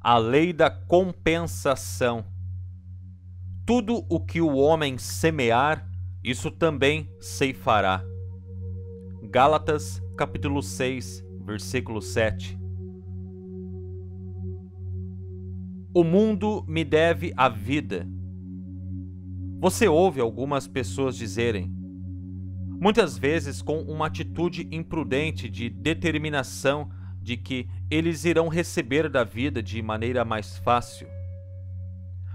A lei da compensação. Tudo o que o homem semear, isso também ceifará. Gálatas, capítulo 6, versículo 7. O mundo me deve a vida. Você ouve algumas pessoas dizerem, muitas vezes com uma atitude imprudente de determinação de que eles irão receber da vida de maneira mais fácil.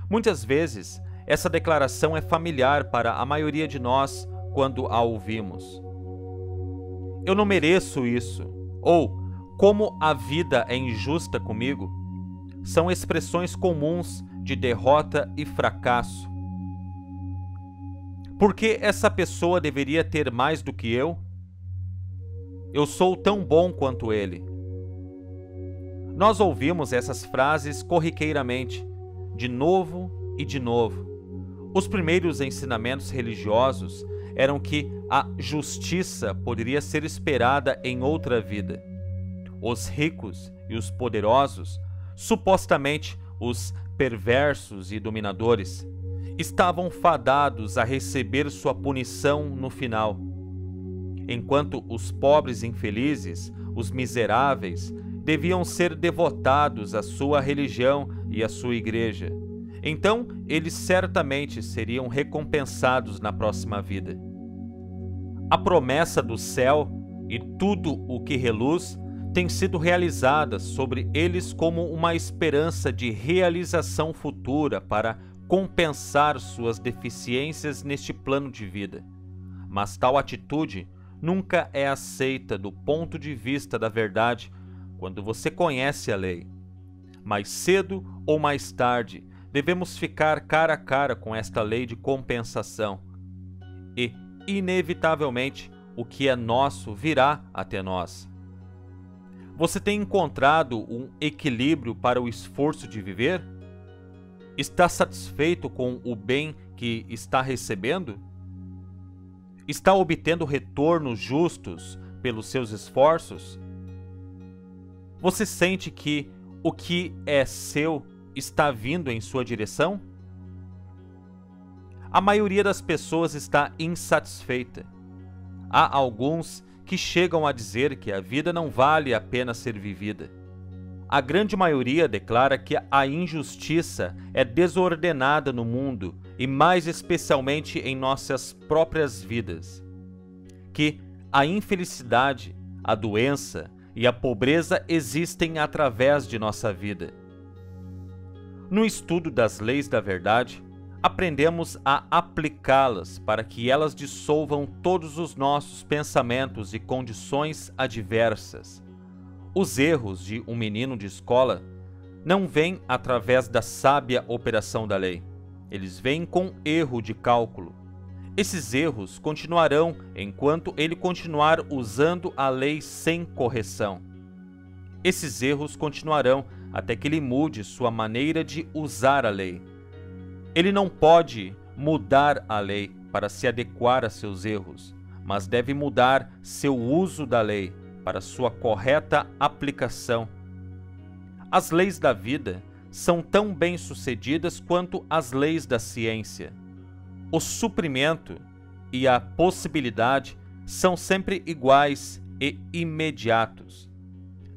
Muitas vezes, essa declaração é familiar para a maioria de nós quando a ouvimos. Eu não mereço isso, ou como a vida é injusta comigo, são expressões comuns de derrota e fracasso. Por que essa pessoa deveria ter mais do que eu? Eu sou tão bom quanto ele. Nós ouvimos essas frases corriqueiramente, de novo e de novo. Os primeiros ensinamentos religiosos eram que a justiça poderia ser esperada em outra vida. Os ricos e os poderosos, supostamente os perversos e dominadores, estavam fadados a receber sua punição no final, enquanto os pobres infelizes, os miseráveis, deviam ser devotados à sua religião e à sua igreja. Então, eles certamente seriam recompensados na próxima vida. A promessa do céu e tudo o que reluz tem sido realizada sobre eles como uma esperança de realização futura para compensar suas deficiências neste plano de vida. Mas tal atitude nunca é aceita do ponto de vista da verdade quando você conhece a lei. Mais cedo ou mais tarde, devemos ficar cara a cara com esta lei de compensação. E, inevitavelmente, o que é nosso virá até nós. Você tem encontrado um equilíbrio para o esforço de viver? Está satisfeito com o bem que está recebendo? Está obtendo retornos justos pelos seus esforços? Você sente que o que é seu está vindo em sua direção? A maioria das pessoas está insatisfeita. Há alguns que chegam a dizer que a vida não vale a pena ser vivida. A grande maioria declara que a injustiça é desordenada no mundo e mais especialmente em nossas próprias vidas. Que a infelicidade, a doença e a pobreza existem através de nossa vida. No estudo das leis da verdade, aprendemos a aplicá-las para que elas dissolvam todos os nossos pensamentos e condições adversas. Os erros de um menino de escola não vêm através da sábia operação da lei. Eles vêm com erro de cálculo. Esses erros continuarão enquanto ele continuar usando a lei sem correção. Esses erros continuarão até que ele mude sua maneira de usar a lei. Ele não pode mudar a lei para se adequar a seus erros, mas deve mudar seu uso da lei para sua correta aplicação. As leis da vida são tão bem-sucedidas quanto as leis da ciência. O suprimento e a possibilidade são sempre iguais e imediatos.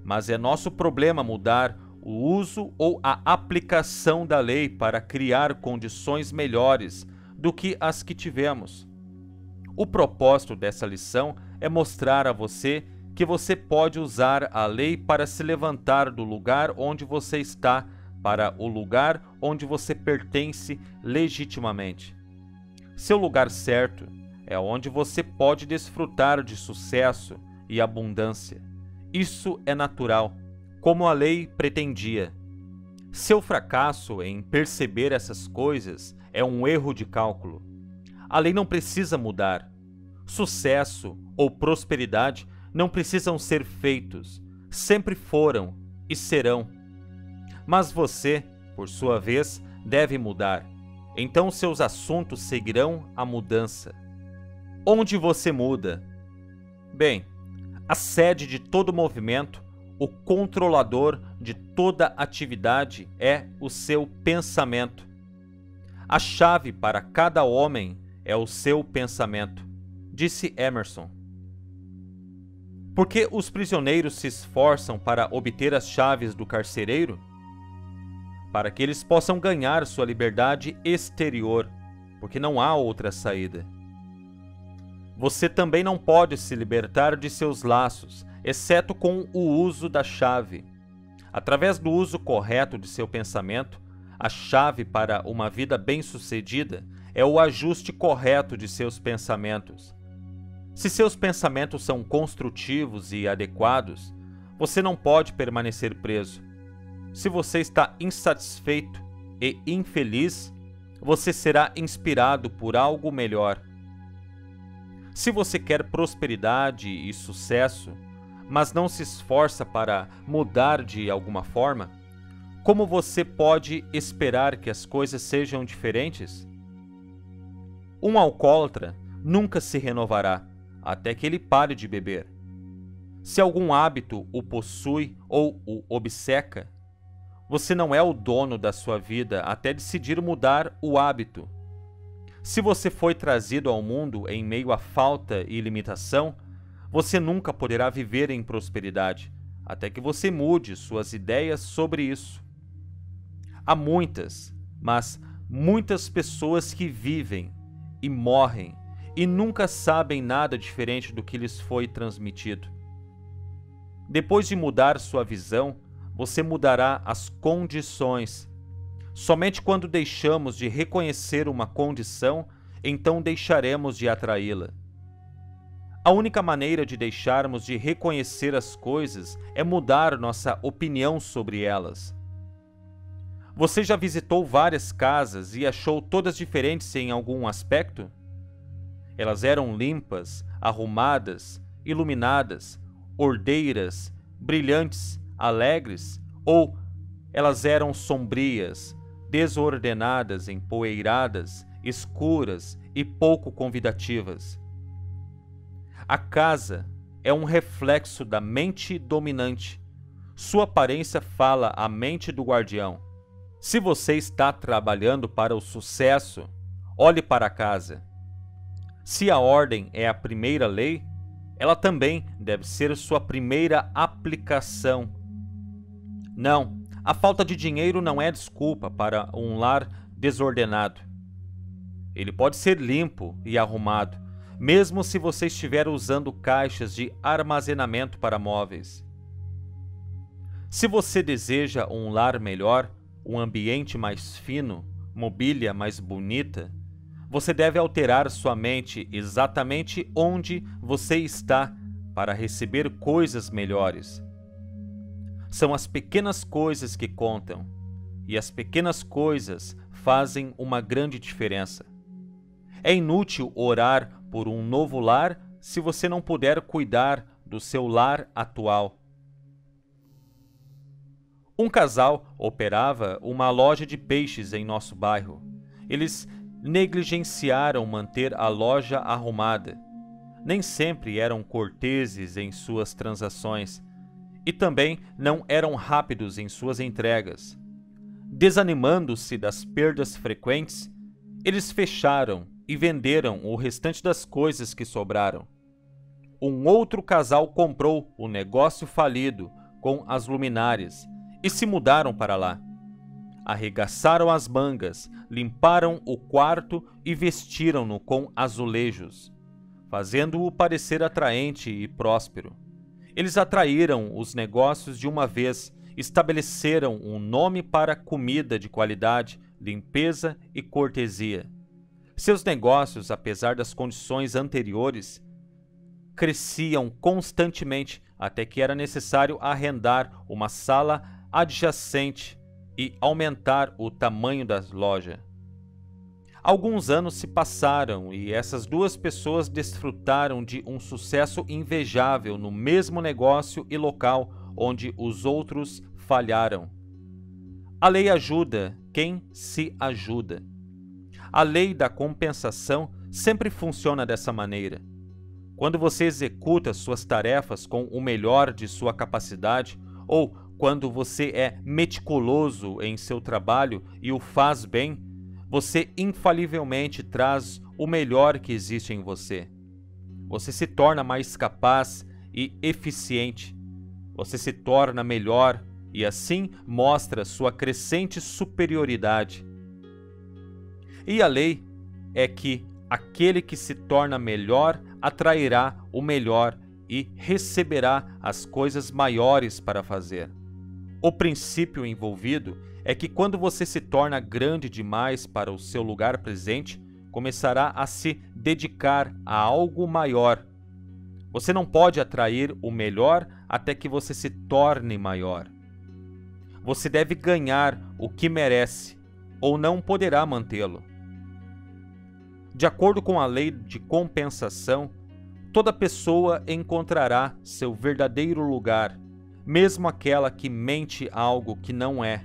Mas é nosso problema mudar o uso ou a aplicação da lei para criar condições melhores do que as que tivemos. O propósito dessa lição é mostrar a você que você pode usar a lei para se levantar do lugar onde você está para o lugar onde você pertence legitimamente. Seu lugar certo é onde você pode desfrutar de sucesso e abundância. Isso é natural, como a lei pretendia. Seu fracasso em perceber essas coisas é um erro de cálculo. A lei não precisa mudar. Sucesso ou prosperidade não precisam ser feitos, sempre foram e serão. Mas você, por sua vez, deve mudar. Então seus assuntos seguirão a mudança. Onde você muda? Bem, a sede de todo movimento, o controlador de toda atividade é o seu pensamento. A chave para cada homem é o seu pensamento, disse Emerson. Por que os prisioneiros se esforçam para obter as chaves do carcereiro? Para que eles possam ganhar sua liberdade exterior, porque não há outra saída. Você também não pode se libertar de seus laços, exceto com o uso da chave. Através do uso correto de seu pensamento, a chave para uma vida bem-sucedida é o ajuste correto de seus pensamentos. Se seus pensamentos são construtivos e adequados, você não pode permanecer preso. Se você está insatisfeito e infeliz, você será inspirado por algo melhor. Se você quer prosperidade e sucesso, mas não se esforça para mudar de alguma forma, como você pode esperar que as coisas sejam diferentes? Um alcoólatra nunca se renovará até que ele pare de beber. Se algum hábito o possui ou o obceca, você não é o dono da sua vida até decidir mudar o hábito. Se você foi trazido ao mundo em meio à falta e limitação, você nunca poderá viver em prosperidade, até que você mude suas ideias sobre isso. Há muitas, mas muitas pessoas que vivem e morrem e nunca sabem nada diferente do que lhes foi transmitido. Depois de mudar sua visão, você mudará as condições. Somente quando deixamos de reconhecer uma condição, então deixaremos de atraí-la. A única maneira de deixarmos de reconhecer as coisas é mudar nossa opinião sobre elas. Você já visitou várias casas e achou todas diferentes em algum aspecto? Elas eram limpas, arrumadas, iluminadas, ordeiras, brilhantes, alegres, ou elas eram sombrias, desordenadas, empoeiradas, escuras e pouco convidativas. A casa é um reflexo da mente dominante. Sua aparência fala a mente do guardião. Se você está trabalhando para o sucesso, olhe para a casa. Se a ordem é a primeira lei, ela também deve ser sua primeira aplicação. Não, a falta de dinheiro não é desculpa para um lar desordenado. Ele pode ser limpo e arrumado, mesmo se você estiver usando caixas de armazenamento para móveis. Se você deseja um lar melhor, um ambiente mais fino, mobília mais bonita, você deve alterar sua mente exatamente onde você está para receber coisas melhores. São as pequenas coisas que contam, e as pequenas coisas fazem uma grande diferença. É inútil orar por um novo lar se você não puder cuidar do seu lar atual. Um casal operava uma loja de peixes em nosso bairro. Eles negligenciaram manter a loja arrumada. Nem sempre eram corteses em suas transações e também não eram rápidos em suas entregas. Desanimando-se das perdas frequentes, eles fecharam e venderam o restante das coisas que sobraram. Um outro casal comprou o negócio falido com as luminárias e se mudaram para lá. Arregaçaram as mangas, limparam o quarto e vestiram-no com azulejos, fazendo-o parecer atraente e próspero. Eles atraíram os negócios de uma vez, estabeleceram um nome para comida de qualidade, limpeza e cortesia. Seus negócios, apesar das condições anteriores, cresciam constantemente até que era necessário arrendar uma sala adjacente e aumentar o tamanho da loja. Alguns anos se passaram e essas duas pessoas desfrutaram de um sucesso invejável no mesmo negócio e local onde os outros falharam. A lei ajuda quem se ajuda. A lei da compensação sempre funciona dessa maneira. Quando você executa suas tarefas com o melhor de sua capacidade, ou quando você é meticuloso em seu trabalho e o faz bem, você infalivelmente traz o melhor que existe em você. Você se torna mais capaz e eficiente. Você se torna melhor e assim mostra sua crescente superioridade. E a lei é que aquele que se torna melhor atrairá o melhor e receberá as coisas maiores para fazer. O princípio envolvido é que quando você se torna grande demais para o seu lugar presente, começará a se dedicar a algo maior. Você não pode atrair o melhor até que você se torne maior. Você deve ganhar o que merece, ou não poderá mantê-lo. De acordo com a lei de compensação, toda pessoa encontrará seu verdadeiro lugar, mesmo aquela que mente algo que não é.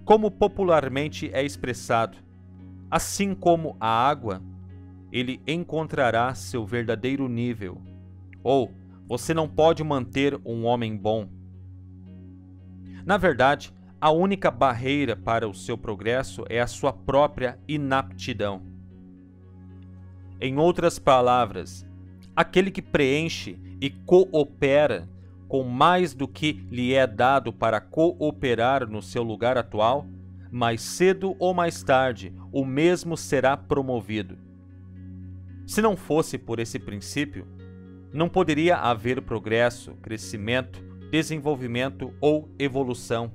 Como popularmente é expressado, assim como a água, ele encontrará seu verdadeiro nível. Ou, você não pode manter um homem bom. Na verdade, a única barreira para o seu progresso é a sua própria inaptidão. Em outras palavras, aquele que preenche e coopera com mais do que lhe é dado para cooperar no seu lugar atual, mais cedo ou mais tarde, o mesmo será promovido. Se não fosse por esse princípio, não poderia haver progresso, crescimento, desenvolvimento ou evolução.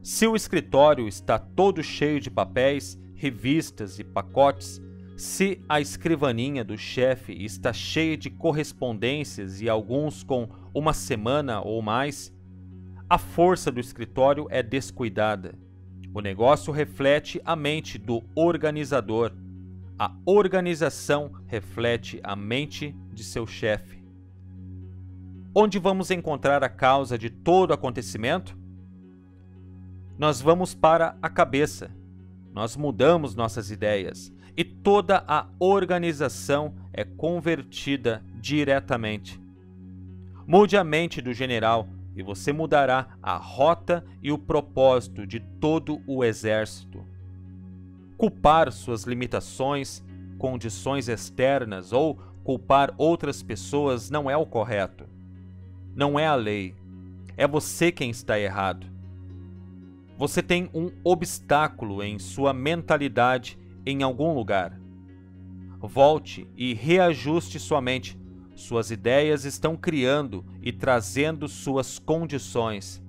Se o escritório está todo cheio de papéis, revistas e pacotes, se a escrivaninha do chefe está cheia de correspondências e alguns com uma semana ou mais, a força do escritório é descuidada. O negócio reflete a mente do organizador. A organização reflete a mente de seu chefe. Onde vamos encontrar a causa de todo acontecimento? Nós vamos para a cabeça. Nós mudamos nossas ideias e toda a organização é convertida diretamente. Mude a mente do general e você mudará a rota e o propósito de todo o exército. Culpar suas limitações, condições externas ou culpar outras pessoas não é o correto. Não é a lei. É você quem está errado. Você tem um obstáculo em sua mentalidade em algum lugar. Volte e reajuste sua mente. Suas ideias estão criando e trazendo suas condições.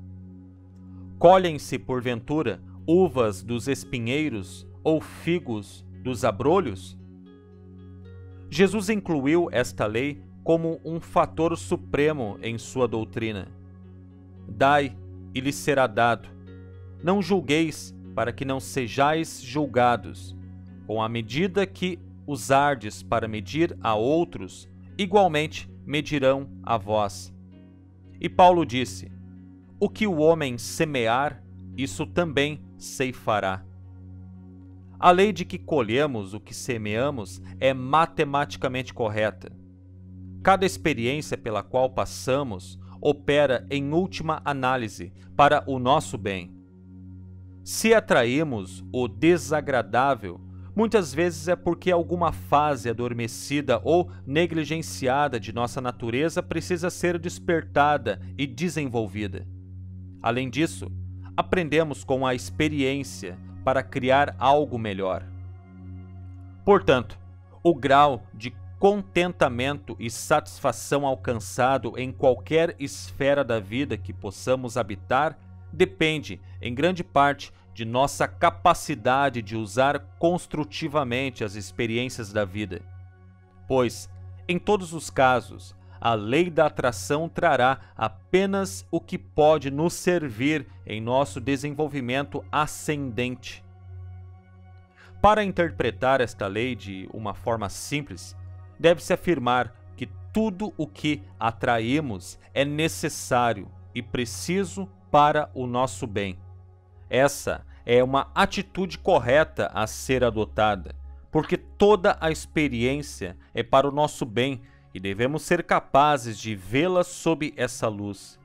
Colhem-se, porventura, uvas dos espinheiros ou figos dos abrolhos? Jesus incluiu esta lei como um fator supremo em sua doutrina. Dai e lhes será dado. Não julgueis, para que não sejais julgados. Com a medida que usardes para medir a outros, igualmente medirão a vós. E Paulo disse: o que o homem semear, isso também ceifará. A lei de que colhemos o que semeamos é matematicamente correta. Cada experiência pela qual passamos opera em última análise para o nosso bem. Se atraímos o desagradável, muitas vezes é porque alguma fase adormecida ou negligenciada de nossa natureza precisa ser despertada e desenvolvida. Além disso, aprendemos com a experiência para criar algo melhor. Portanto, o grau de contentamento e satisfação alcançado em qualquer esfera da vida que possamos habitar depende, em grande parte, de nossa capacidade de usar construtivamente as experiências da vida. Pois, em todos os casos, a lei da atração trará apenas o que pode nos servir em nosso desenvolvimento ascendente. Para interpretar esta lei de uma forma simples, deve-se afirmar que tudo o que atraímos é necessário e preciso para o nosso bem. Essa é uma atitude correta a ser adotada, porque toda a experiência é para o nosso bem e devemos ser capazes de vê-la sob essa luz.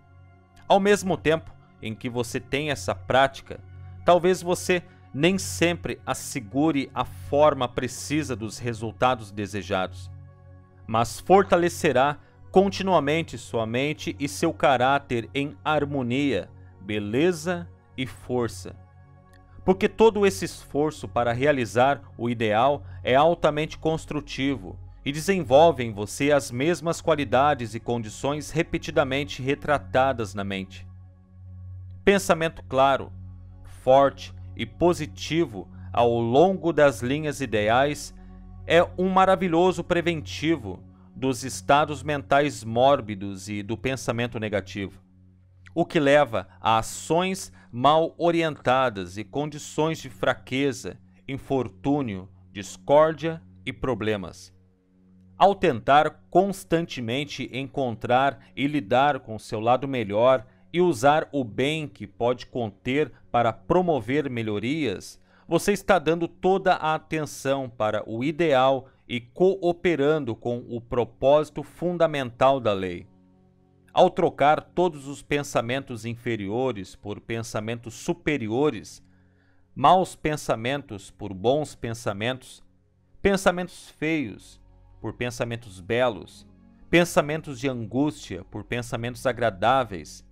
Ao mesmo tempo em que você tem essa prática, talvez você nem sempre assegure a forma precisa dos resultados desejados, mas fortalecerá continuamente sua mente e seu caráter em harmonia, beleza e força. Porque todo esse esforço para realizar o ideal é altamente construtivo e desenvolve em você as mesmas qualidades e condições repetidamente retratadas na mente. Pensamento claro, forte e positivo ao longo das linhas ideais é um maravilhoso preventivo dos estados mentais mórbidos e do pensamento negativo, o que leva a ações mal orientadas e condições de fraqueza, infortúnio, discórdia e problemas. Ao tentar constantemente encontrar e lidar com seu lado melhor e usar o bem que pode conter para promover melhorias, você está dando toda a atenção para o ideal e cooperando com o propósito fundamental da lei. Ao trocar todos os pensamentos inferiores por pensamentos superiores, maus pensamentos por bons pensamentos, pensamentos feios por pensamentos belos, pensamentos de angústia por pensamentos agradáveis,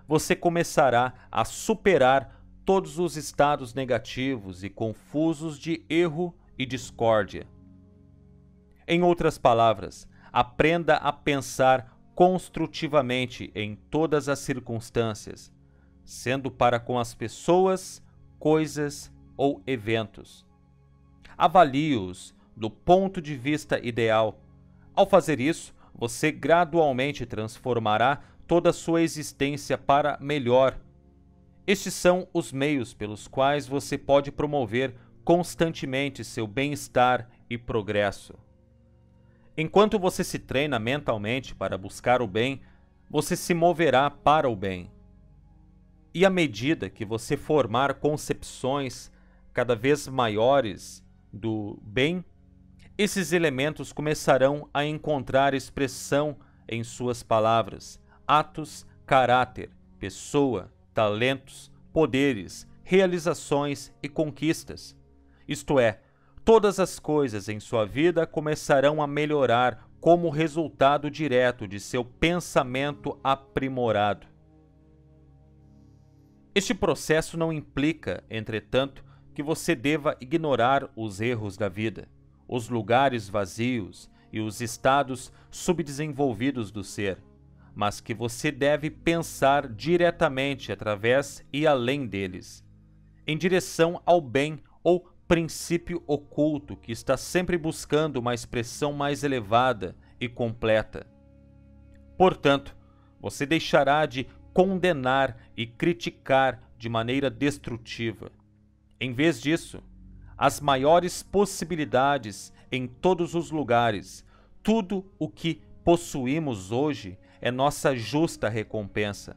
você começará a superar todos os estados negativos e confusos de erro e discórdia. Em outras palavras, aprenda a pensar construtivamente em todas as circunstâncias, sendo para com as pessoas, coisas ou eventos. Avalie-os do ponto de vista ideal. Ao fazer isso, você gradualmente transformará toda a sua existência para melhor. Estes são os meios pelos quais você pode promover constantemente seu bem-estar e progresso. Enquanto você se treina mentalmente para buscar o bem, você se moverá para o bem. E à medida que você formar concepções cada vez maiores do bem, esses elementos começarão a encontrar expressão em suas palavras, atos, caráter, pessoa, talentos, poderes, realizações e conquistas. Isto é, todas as coisas em sua vida começarão a melhorar como resultado direto de seu pensamento aprimorado. Este processo não implica, entretanto, que você deva ignorar os erros da vida, os lugares vazios e os estados subdesenvolvidos do ser, mas que você deve pensar diretamente através e além deles, em direção ao bem ou princípio oculto que está sempre buscando uma expressão mais elevada e completa. Portanto, você deixará de condenar e criticar de maneira destrutiva. Em vez disso, as maiores possibilidades em todos os lugares, tudo o que possuímos hoje é nossa justa recompensa.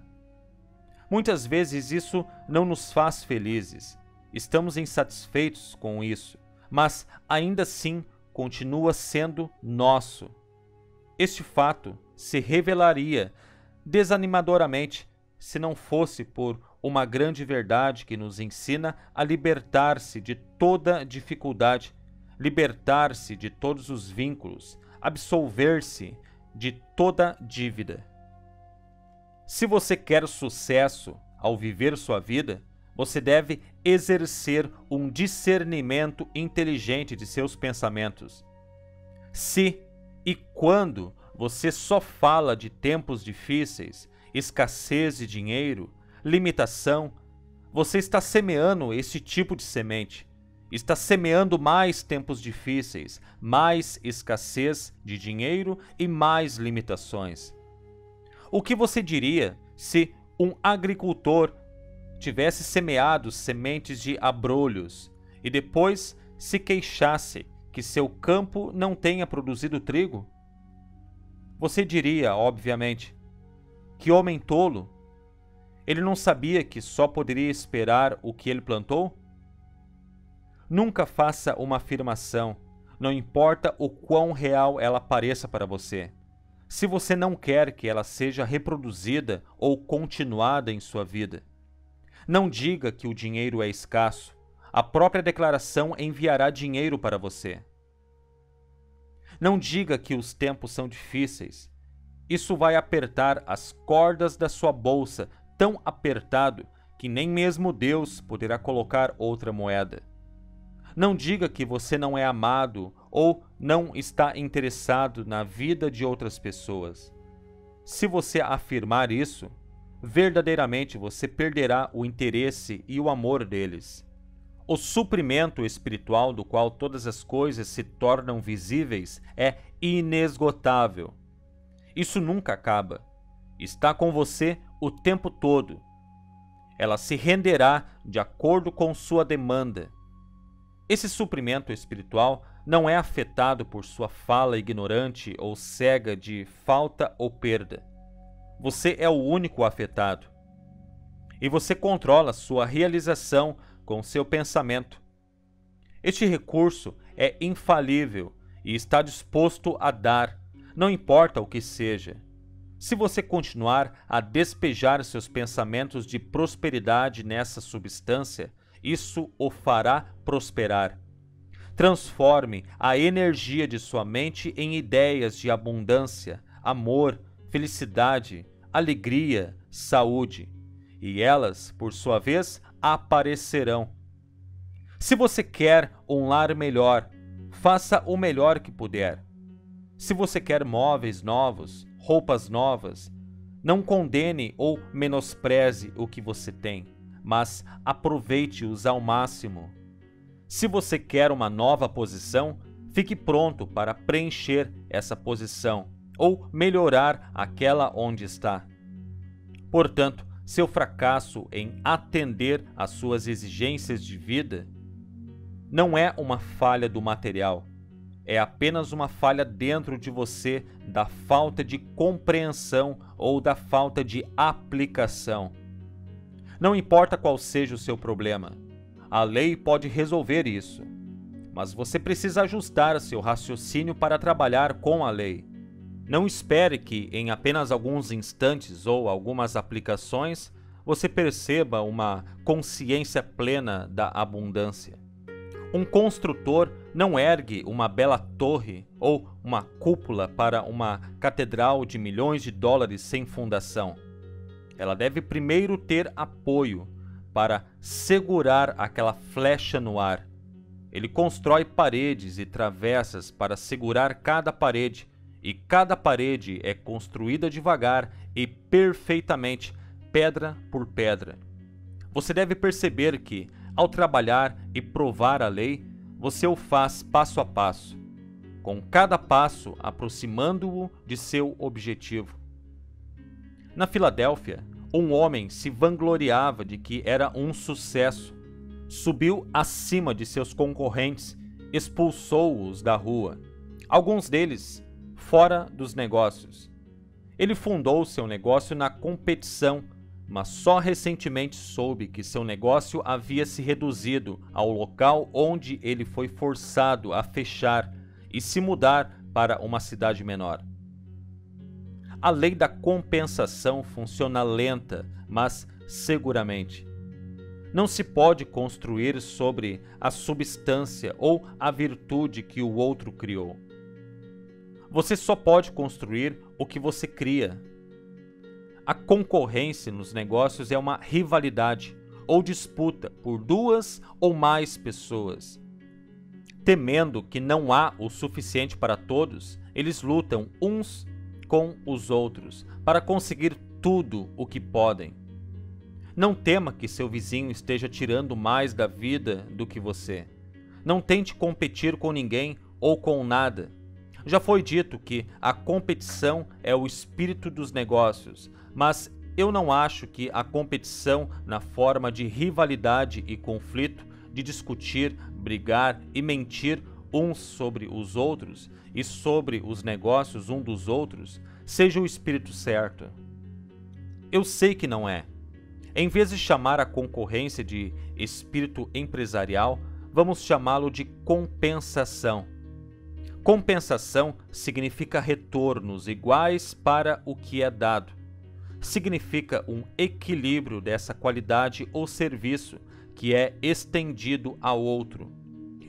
Muitas vezes isso não nos faz felizes. Estamos insatisfeitos com isso, mas ainda assim continua sendo nosso. Este fato se revelaria desanimadoramente se não fosse por uma grande verdade que nos ensina a libertar-se de toda dificuldade, libertar-se de todos os vínculos, absolver-se de toda dívida. Se você quer sucesso ao viver sua vida, você deve exercer um discernimento inteligente de seus pensamentos. Se e quando você só fala de tempos difíceis, escassez de dinheiro, limitação, você está semeando esse tipo de semente. Está semeando mais tempos difíceis, mais escassez de dinheiro e mais limitações. O que você diria se um agricultor tivesse semeado sementes de abrolhos e depois se queixasse que seu campo não tenha produzido trigo? Você diria, obviamente, que homem tolo! Ele não sabia que só poderia esperar o que ele plantou? Nunca faça uma afirmação, não importa o quão real ela pareça para você. se você não quer que ela seja reproduzida ou continuada em sua vida. Não diga que o dinheiro é escasso. A própria declaração enviará dinheiro para você. Não diga que os tempos são difíceis. Isso vai apertar as cordas da sua bolsa tão apertado que nem mesmo Deus poderá colocar outra moeda. Não diga que você não é amado ou não está interessado na vida de outras pessoas. Se você afirmar isso, verdadeiramente você perderá o interesse e o amor deles. O suprimento espiritual do qual todas as coisas se tornam visíveis é inesgotável. Isso nunca acaba. Está com você o tempo todo. Ela se renderá de acordo com sua demanda. Esse suprimento espiritual não é afetado por sua fala ignorante ou cega de falta ou perda. Você é o único afetado. E você controla sua realização com seu pensamento. Este recurso é infalível e está disposto a dar, não importa o que seja. Se você continuar a despejar seus pensamentos de prosperidade nessa substância, isso o fará prosperar. Transforme a energia de sua mente em ideias de abundância, amor, felicidade, alegria, saúde, e elas, por sua vez, aparecerão. Se você quer um lar melhor, faça o melhor que puder. Se você quer móveis novos, roupas novas, não condene ou menospreze o que você tem, mas aproveite-os ao máximo. Se você quer uma nova posição, fique pronto para preencher essa posição ou melhorar aquela onde está. Portanto, seu fracasso em atender às suas exigências de vida não é uma falha do material, é apenas uma falha dentro de você da falta de compreensão ou da falta de aplicação. Não importa qual seja o seu problema, a lei pode resolver isso, mas você precisa ajustar seu raciocínio para trabalhar com a lei. Não espere que, em apenas alguns instantes ou algumas aplicações, você perceba uma consciência plena da abundância. Um construtor não ergue uma bela torre ou uma cúpula para uma catedral de milhões de dólares sem fundação. Ela deve primeiro ter apoio para segurar aquela flecha no ar. Ele constrói paredes e travessas para segurar cada parede, e cada parede é construída devagar e perfeitamente, pedra por pedra. Você deve perceber que, ao trabalhar e provar a lei, você o faz passo a passo, com cada passo aproximando-o de seu objetivo. Na Filadélfia, um homem se vangloriava de que era um sucesso. Subiu acima de seus concorrentes, expulsou-os da rua, alguns deles fora dos negócios. Ele fundou seu negócio na competição, mas só recentemente soube que seu negócio havia se reduzido ao local onde ele foi forçado a fechar e se mudar para uma cidade menor. A lei da compensação funciona lenta, mas seguramente. Não se pode construir sobre a substância ou a virtude que o outro criou. Você só pode construir o que você cria. A concorrência nos negócios é uma rivalidade ou disputa por duas ou mais pessoas. Temendo que não há o suficiente para todos, eles lutam uns com os outros para conseguir tudo o que podem. Não tema que seu vizinho esteja tirando mais da vida do que você. Não tente competir com ninguém ou com nada. Já foi dito que a competição é o espírito dos negócios, mas eu não acho que a competição na forma de rivalidade e conflito, de discutir, brigar e mentir uns sobre os outros e sobre os negócios um dos outros, seja o espírito certo. Eu sei que não é. Em vez de chamar a concorrência de espírito empresarial, vamos chamá-lo de compensação. Compensação significa retornos iguais para o que é dado. Significa um equilíbrio dessa qualidade ou serviço que é estendido ao outro.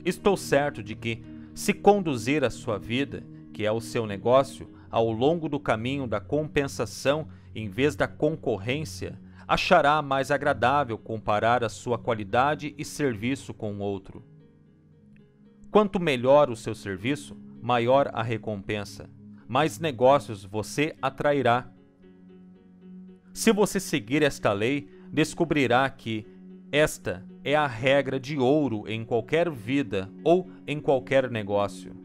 Estou certo de que, se conduzir a sua vida, que é o seu negócio, ao longo do caminho da compensação em vez da concorrência, achará mais agradável comparar a sua qualidade e serviço com o outro. Quanto melhor o seu serviço, maior a recompensa, mais negócios você atrairá. Se você seguir esta lei, descobrirá que esta é a regra de ouro em qualquer vida ou em qualquer negócio.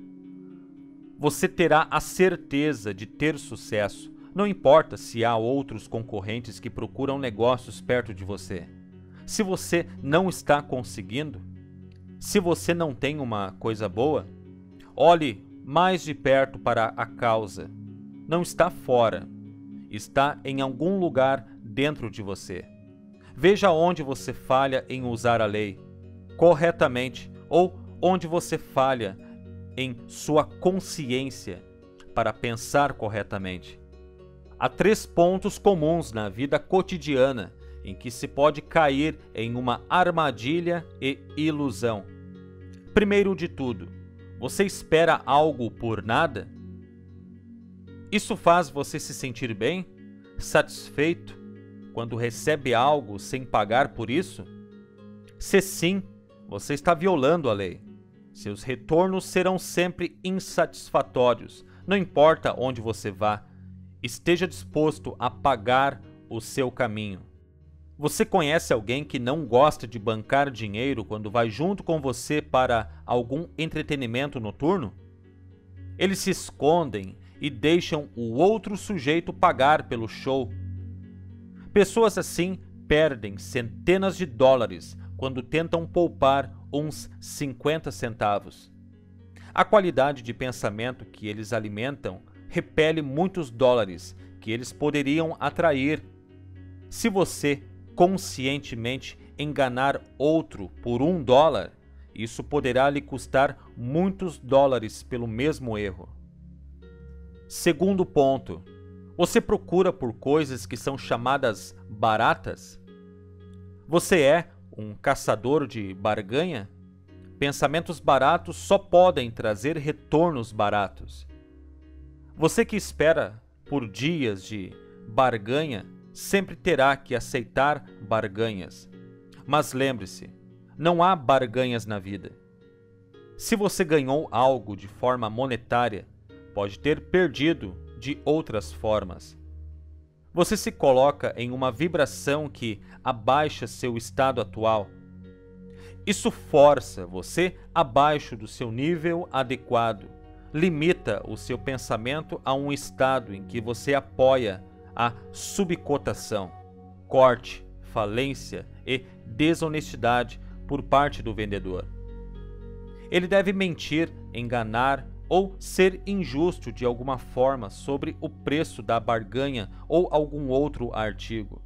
Você terá a certeza de ter sucesso, não importa se há outros concorrentes que procuram negócios perto de você. Se você não está conseguindo, se você não tem uma coisa boa, olhe mais de perto para a causa. Não está fora, está em algum lugar dentro de você. Veja onde você falha em usar a lei corretamente ou onde você falha em sua consciência para pensar corretamente. Há 3 pontos comuns na vida cotidiana em que se pode cair em uma armadilha e ilusão. Primeiro de tudo, você espera algo por nada? Isso faz você se sentir bem, satisfeito, quando recebe algo sem pagar por isso? Se sim, você está violando a lei. Seus retornos serão sempre insatisfatórios, não importa onde você vá. Esteja disposto a pagar o seu caminho. Você conhece alguém que não gosta de bancar dinheiro quando vai junto com você para algum entretenimento noturno? Eles se escondem e deixam o outro sujeito pagar pelo show. Pessoas assim perdem centenas de dólares quando tentam poupar uns 50 centavos. A qualidade de pensamento que eles alimentam repele muitos dólares que eles poderiam atrair. Se você conscientemente enganar outro por $1, isso poderá lhe custar muitos dólares pelo mesmo erro. Segundo ponto, você procura por coisas que são chamadas baratas? Você é um caçador de barganha? Pensamentos baratos só podem trazer retornos baratos. Você que espera por dias de barganha sempre terá que aceitar barganhas. Mas lembre-se, não há barganhas na vida. Se você ganhou algo de forma monetária, pode ter perdido de outras formas. Você se coloca em uma vibração que abaixa seu estado atual. Isso força você abaixo do seu nível adequado, limita o seu pensamento a um estado em que você apoia a subcotação, corte, falência e desonestidade por parte do vendedor. Ele deve mentir, enganar ou ser injusto de alguma forma sobre o preço da barganha ou algum outro artigo,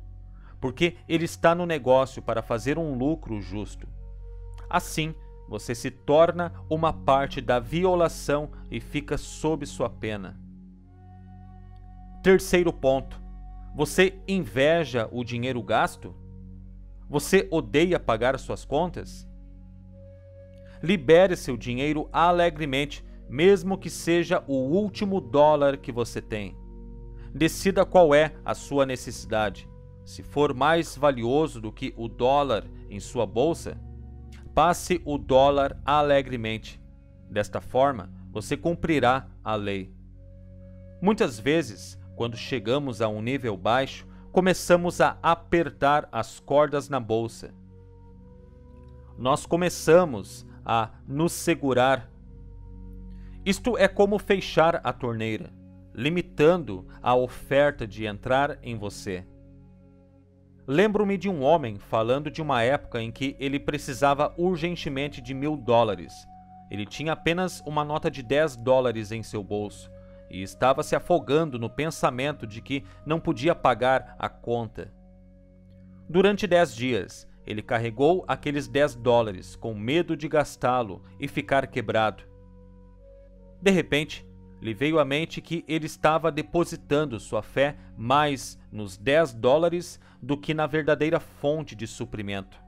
porque ele está no negócio para fazer um lucro justo. Assim, você se torna uma parte da violação e fica sob sua pena. Terceiro ponto, você inveja o dinheiro gasto? Você odeia pagar suas contas? Libere seu dinheiro alegremente, mesmo que seja o último dólar que você tem. Decida qual é a sua necessidade. Se for mais valioso do que o dólar em sua bolsa, passe o dólar alegremente. Desta forma, você cumprirá a lei. Muitas vezes, quando chegamos a um nível baixo, começamos a apertar as cordas na bolsa. Nós começamos a nos segurar. Isto é como fechar a torneira, limitando a oferta de entrar em você. Lembro-me de um homem falando de uma época em que ele precisava urgentemente de $1.000. Ele tinha apenas uma nota de $10 em seu bolso e estava se afogando no pensamento de que não podia pagar a conta. Durante 10 dias, ele carregou aqueles $10 com medo de gastá-lo e ficar quebrado. De repente, lhe veio à mente que ele estava depositando sua fé mais nos $10 do que na verdadeira fonte de suprimento.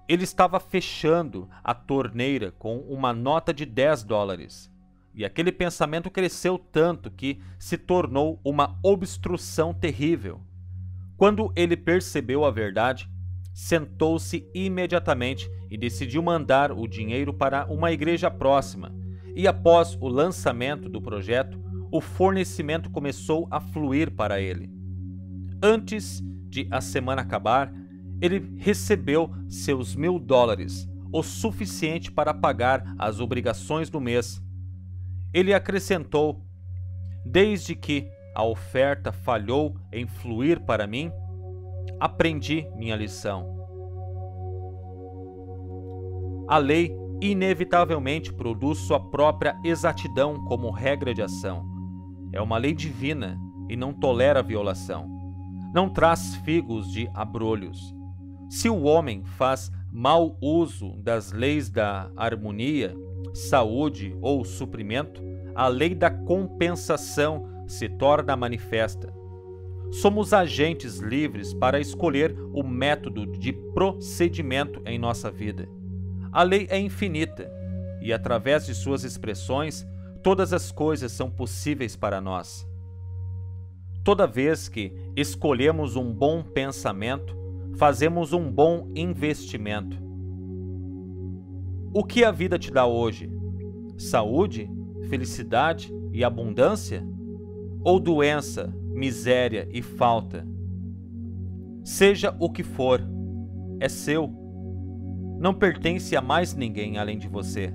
Ele estava fechando a torneira com uma nota de $10, e aquele pensamento cresceu tanto que se tornou uma obstrução terrível. Quando ele percebeu a verdade, sentou-se imediatamente e decidiu mandar o dinheiro para uma igreja próxima. E após o lançamento do projeto, o fornecimento começou a fluir para ele. Antes de a semana acabar, ele recebeu seus $1.000, o suficiente para pagar as obrigações do mês. Ele acrescentou: desde que a oferta falhou em fluir para mim, aprendi minha lição. A lei inevitavelmente produz sua própria exatidão como regra de ação. É uma lei divina e não tolera violação. Não traz figos de abrolhos. Se o homem faz mau uso das leis da harmonia, saúde ou suprimento, a lei da compensação se torna manifesta. Somos agentes livres para escolher o método de procedimento em nossa vida. A lei é infinita e, através de suas expressões, todas as coisas são possíveis para nós. Toda vez que escolhemos um bom pensamento, fazemos um bom investimento. O que a vida te dá hoje? Saúde, felicidade e abundância? Ou doença, miséria e falta? Seja o que for, é seu. Não pertence a mais ninguém além de você.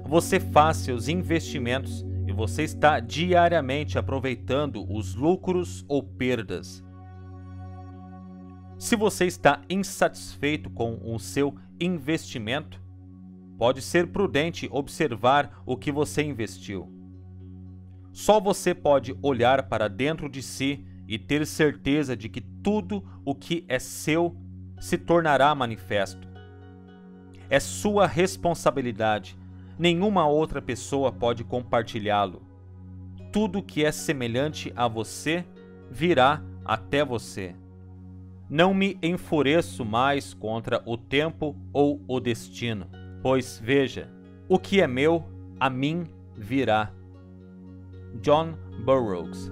Você faz seus investimentos e você está diariamente aproveitando os lucros ou perdas. Se você está insatisfeito com o seu investimento, pode ser prudente observar o que você investiu. Só você pode olhar para dentro de si e ter certeza de que tudo o que é seu se tornará manifesto. É sua responsabilidade. Nenhuma outra pessoa pode compartilhá-lo. Tudo que é semelhante a você virá até você. Não me enfureço mais contra o tempo ou o destino, pois veja, o que é meu, a mim virá. John Burroughs.